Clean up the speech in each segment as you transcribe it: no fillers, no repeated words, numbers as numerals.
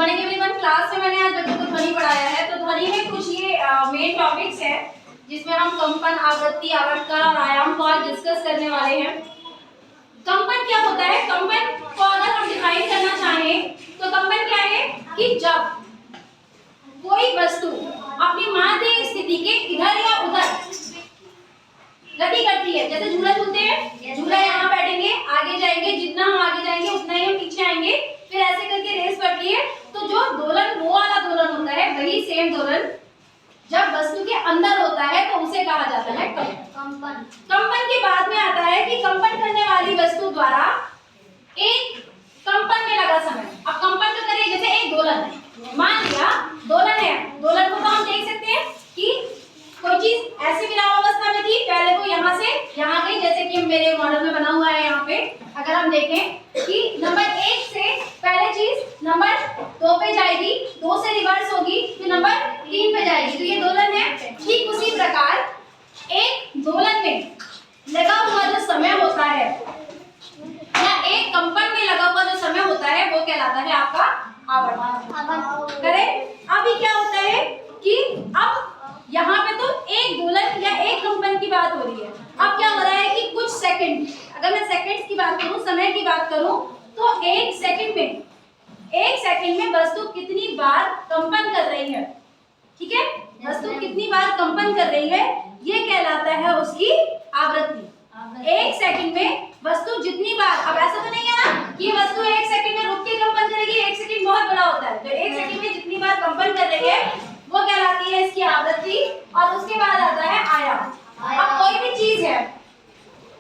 Morning everyone. Class में मैंने आज बच्चों को ध्वनि पढ़ाया है। तो ध्वनि में कुछ ये मेन टॉपिक्स है जिसमें हम कंपन, आवृत्ति, आवर्तकाल और आयाम को आज डिस्कस करने वाले हैं। कंपन क्या होता है? कंपन को अगर हम डिफाइन करना चाहें तो कंपन क्या है कि जब कोई वस्तु अपनी माध्य स्थिति के इधर या उधर गति करती है, जैसे झूला झूलते हैं, झूला यहाँ बैठेंगे, आगे जाएंगे, जितना हम आगे जाएंगे उतना ही हम पीछे आएंगे, फिर ऐसे करके रेस बढ़ती है। तो जो दोलन, वो वाला दोलन होता है, वही सेम दोलन जब वस्तु के अंदर होता है तो उसे कहा जाता है कंपन। कंपन के बाद में आता है कि कंपन करने वाली वस्तु द्वारा एक कंपन में लगा समय। अब कंपन तो करिए, जैसे एक दोलन है, मान लिया दोलन है, दोलन को तो हम देख सकते हैं कि कोई चीज ऐसी विरामावस्था में थी, पहले वो यहाँ से यहाँ गई, जैसे कि मेरे मॉडल में बना हुआ है। यहाँ पे अगर हम देखें कि नंबर 1 से पहले चीज नंबर 2 पे जाएगी, 2 से रिवर्स होगी, फिर नंबर 3 पे जाएगी, तो ये दोलन है। ठीक उसी प्रकार एक दोलन में लगा हुआ जो समय होता है या एक कंपन में लगा हुआ जो समय होता है वो कहलाता है आपका आवर्त। करेक्ट। अभी क्या होता है कि अब यहाँ पे तो एक दोलन या एक कंपन की बात हो रही है। अब क्या हो रहा है कि कुछ सेकंड, अगर मैं सेकंड्स की बात करूं, समय की बात करूं, तो एक सेकंड में वस्तु कितनी बार कंपन कर रही है, ठीक है, वस्तु कितनी बार कंपन कर रही है, ये कहलाता है उसकी आवृत्ति। एक सेकंड में वस्तु जितनी बार, अब ऐसा तो नहीं है ना कि वस्तु एक सेकंड में रुक के कंपन करेगी, एक सेकंड बहुत बड़ा होता है, तो एक सेकंड में जितनी बार कंपन कर रही है वो कहलाती है इसकी आवृत्ति। और उसके बाद आता है आयाम। अब कोई भी चीज है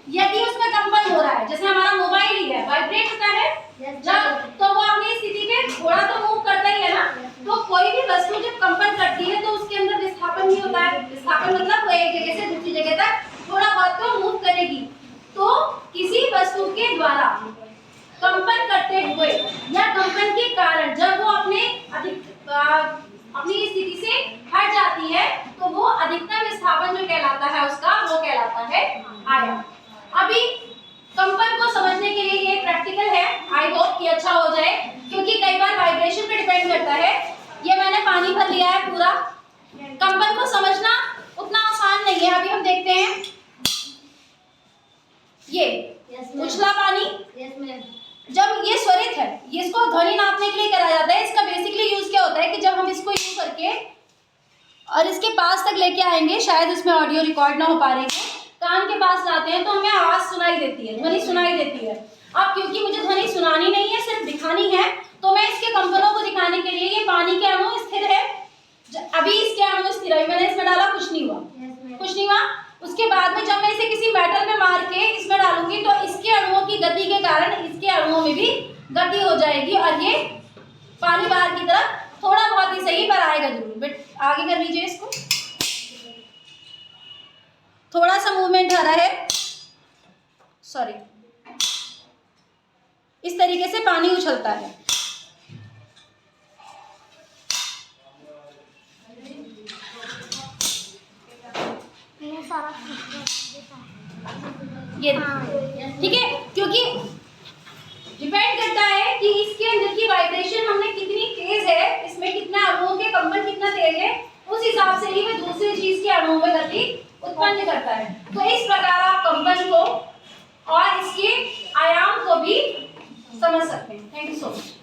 यदि उसमें कंपन हो रहा है, जैसे हमारा मोबाइल ही है, वाइब्रेट होता है जब, तो वो अपनी स्थिति पे थोड़ा तो मूव करता ही है ना। तो कोई भी वस्तु जब कंपन करती है तो उसके अंदर विस्थापन भी होता है। विस्थापन मतलब वो एक जगह से दूसरी जगह तक थोड़ा बहुत तो मूव करेगी। तो किसी वस्तु के द्वारा कंपन करते हुए या कंपन के कारण जब वो अपनी स्थिति से हट जाती है तो वो अधिकतम विस्थापन जो कहलाता है उसका, वो कहलाता है आयाम। अभी कंपन को समझने के लिए ये प्रैक्टिकल है, आई होप कि अच्छा हो जाए, क्योंकि कई बार वाइब्रेशन पे डिपेंड करता है। ये मैंने पानी भर लिया है पूरा। कंपन को समझना उतना आसान नहीं है। अभी हम देखते हैं ये उछला पानी, जब ये स्वरित है, ये इसको ध्वनि नापने के लिए करा जाता है। इसका बेसिकली यूज क्या होता है कि जब हम इसको यूं करके और इसके पास तक लेके आएंगे, शायद इसमें ऑडियो रिकॉर्ड ना हो पा रही है, कान के पास लाते हैं तो हमें आवाज सुनाई देती है, ध्वनि सुनाई देती है। अब क्योंकि मुझे ध्वनि सुनानी नहीं है, सिर्फ दिखानी है, तो मैं इसके कंपनों को दिखाने के लिए, ये पानी के अणु स्थिर है, अभी इसके अणु स्थिर है, मैंने इसमें डाला, कुछ नहीं हुआ, कुछ नहीं हुआ। उसके बाद में जब मैं इसे किसी मेटल में मार के इसमें डालूंगी तो इसके अणुओं की गति के कारण इसके अणुओं में भी गति हो जाएगी और ये पानी बाहर की तरफ थोड़ा बहुत ही सही पर आएगा जरूर। बट आगे कर लीजिए इसको, थोड़ा सा मूवमेंट आ रहा है, सॉरी, इस तरीके से पानी उछलता है। ये ठीक है, क्योंकि डिपेंड करता है कि इसके अंदर की वाइब्रेशन हमने कितनी तेज है, इसमें कितना अणुओं के कंपन कितना तेज है, उस हिसाब से ही वह दूसरी चीज के अणुओं में गति उत्पन्न करता है। तो इस प्रकार आप कंपन को और इसके आयाम को भी समझ सकते हैं। Thank you so much.